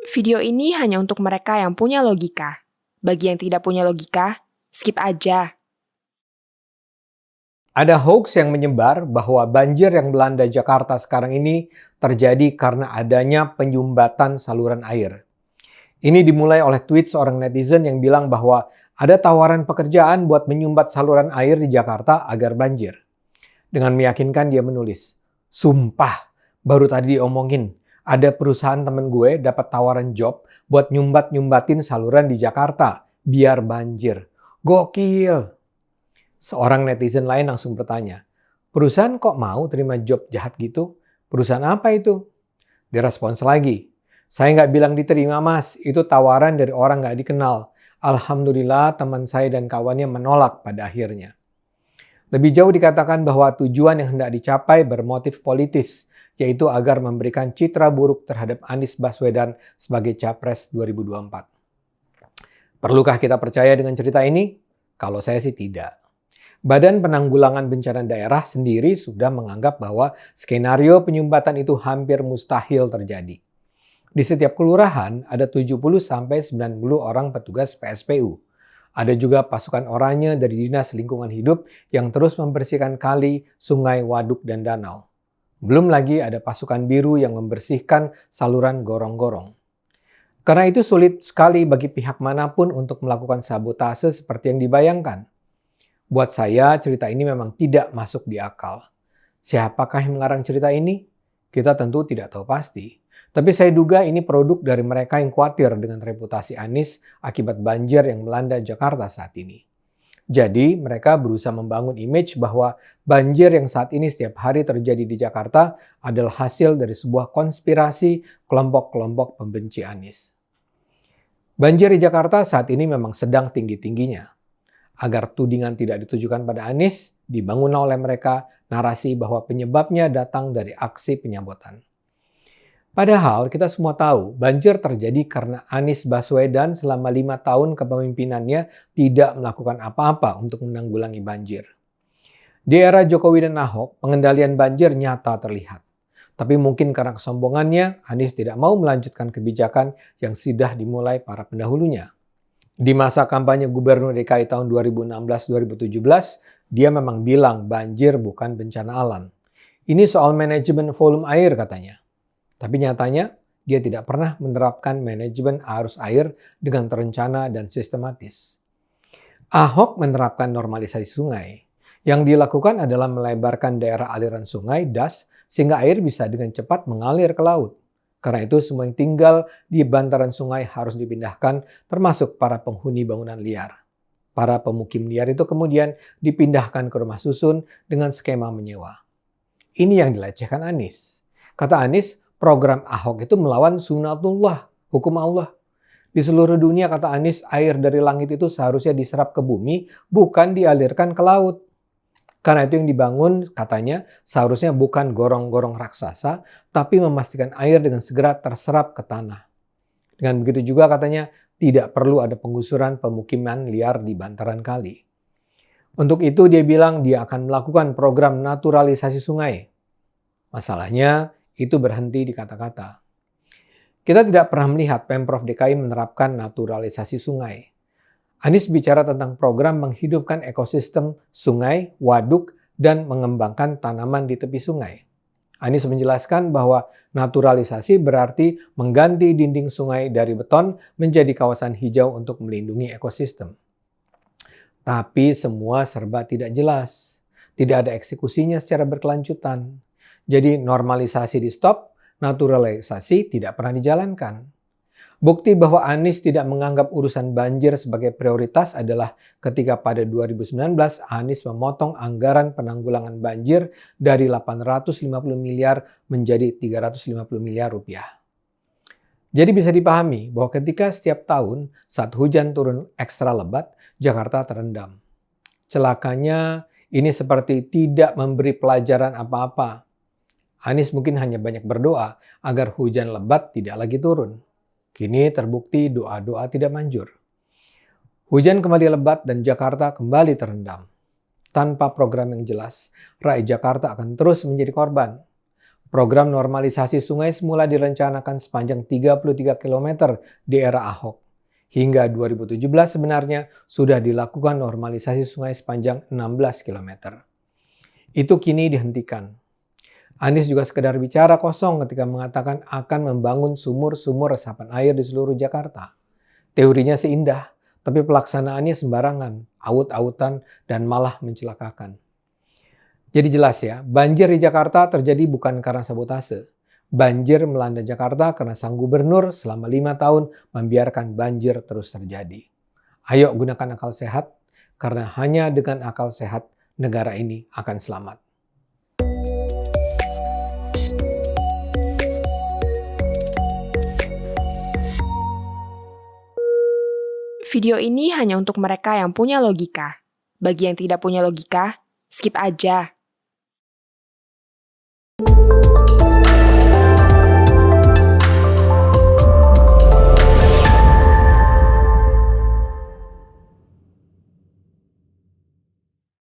Video ini hanya untuk mereka yang punya logika. Bagi yang tidak punya logika, skip aja. Ada hoax yang menyebar bahwa banjir yang melanda Jakarta sekarang ini terjadi karena adanya penyumbatan saluran air. Ini dimulai oleh tweet seorang netizen yang bilang bahwa ada tawaran pekerjaan buat menyumbat saluran air di Jakarta agar banjir. Dengan meyakinkan dia menulis, "Sumpah, baru tadi diomongin, ada perusahaan temen gue dapat tawaran job buat nyumbat-nyumbatin saluran di Jakarta biar banjir. Gokil!" Seorang netizen lain langsung bertanya, "Perusahaan kok mau terima job jahat gitu? Perusahaan apa itu?" Dia respons lagi, "Saya nggak bilang diterima mas, itu tawaran dari orang nggak dikenal. Alhamdulillah teman saya dan kawannya menolak pada akhirnya." Lebih jauh dikatakan bahwa tujuan yang hendak dicapai bermotif politis, yaitu agar memberikan citra buruk terhadap Anies Baswedan sebagai Capres 2024. Perlukah kita percaya dengan cerita ini? Kalau saya sih tidak. Badan Penanggulangan Bencana Daerah sendiri sudah menganggap bahwa skenario penyumbatan itu hampir mustahil terjadi. Di setiap kelurahan ada 70-90 orang petugas PSPU. Ada juga pasukan oranye dari Dinas Lingkungan Hidup yang terus membersihkan kali, sungai, waduk, dan danau. Belum lagi ada pasukan biru yang membersihkan saluran gorong-gorong. Karena itu sulit sekali bagi pihak manapun untuk melakukan sabotase seperti yang dibayangkan. Buat saya, cerita ini memang tidak masuk di akal. Siapakah yang mengarang cerita ini? Kita tentu tidak tahu pasti. Tapi saya duga ini produk dari mereka yang khawatir dengan reputasi Anies akibat banjir yang melanda Jakarta saat ini. Jadi, mereka berusaha membangun image bahwa banjir yang saat ini setiap hari terjadi di Jakarta adalah hasil dari sebuah konspirasi kelompok-kelompok pembenci Anies. Banjir di Jakarta saat ini memang sedang tinggi-tingginya. Agar tudingan tidak ditujukan pada Anies, dibangun oleh mereka narasi bahwa penyebabnya datang dari aksi penyabotan. Padahal kita semua tahu banjir terjadi karena Anies Baswedan selama 5 tahun kepemimpinannya tidak melakukan apa-apa untuk menanggulangi banjir. Di era Jokowi dan Ahok, pengendalian banjir nyata terlihat. Tapi mungkin karena kesombongannya, Anies tidak mau melanjutkan kebijakan yang sudah dimulai para pendahulunya. Di masa kampanye Gubernur DKI tahun 2016-2017, dia memang bilang banjir bukan bencana alam. Ini soal manajemen volume air katanya. Tapi nyatanya, dia tidak pernah menerapkan manajemen arus air dengan terencana dan sistematis. Ahok menerapkan normalisasi sungai. Yang dilakukan adalah melebarkan daerah aliran sungai, das, sehingga air bisa dengan cepat mengalir ke laut. Karena itu semua yang tinggal di bantaran sungai harus dipindahkan, termasuk para penghuni bangunan liar. Para pemukim liar itu kemudian dipindahkan ke rumah susun dengan skema menyewa. Ini yang dilecehkan Anies. Kata Anies, program Ahok itu melawan sunatullah, hukum Allah. Di seluruh dunia, kata Anies, air dari langit itu seharusnya diserap ke bumi, bukan dialirkan ke laut. Karena itu yang dibangun, katanya, seharusnya bukan gorong-gorong raksasa, tapi memastikan air dengan segera terserap ke tanah. Dengan begitu juga katanya, tidak perlu ada penggusuran pemukiman liar di bantaran kali. Untuk itu dia bilang dia akan melakukan program naturalisasi sungai. Masalahnya, itu berhenti di kata-kata. Kita tidak pernah melihat Pemprov DKI menerapkan naturalisasi sungai. Anies bicara tentang program menghidupkan ekosistem sungai, waduk, dan mengembangkan tanaman di tepi sungai. Anies menjelaskan bahwa naturalisasi berarti mengganti dinding sungai dari beton menjadi kawasan hijau untuk melindungi ekosistem. Tapi semua serba tidak jelas. Tidak ada eksekusinya secara berkelanjutan. Jadi normalisasi di stop, naturalisasi tidak pernah dijalankan. Bukti bahwa Anies tidak menganggap urusan banjir sebagai prioritas adalah ketika pada 2019 Anies memotong anggaran penanggulangan banjir dari 850 miliar menjadi 350 miliar rupiah. Jadi bisa dipahami bahwa ketika setiap tahun saat hujan turun ekstra lebat, Jakarta terendam. Celakanya ini seperti tidak memberi pelajaran apa-apa. Anies mungkin hanya banyak berdoa agar hujan lebat tidak lagi turun. Kini terbukti doa-doa tidak manjur. Hujan kembali lebat dan Jakarta kembali terendam. Tanpa program yang jelas, rakyat Jakarta akan terus menjadi korban. Program normalisasi sungai semula direncanakan sepanjang 33 km di era Ahok. Hingga 2017 sebenarnya sudah dilakukan normalisasi sungai sepanjang 16 km. Itu kini dihentikan. Anies juga sekedar bicara kosong ketika mengatakan akan membangun sumur-sumur resapan air di seluruh Jakarta. Teorinya sih indah, tapi pelaksanaannya sembarangan, aut-autan, dan malah mencelakakan. Jadi jelas ya, banjir di Jakarta terjadi bukan karena sabotase. Banjir melanda Jakarta karena sang gubernur selama 5 tahun membiarkan banjir terus terjadi. Ayo gunakan akal sehat, karena hanya dengan akal sehat negara ini akan selamat. Video ini hanya untuk mereka yang punya logika. Bagi yang tidak punya logika, skip aja.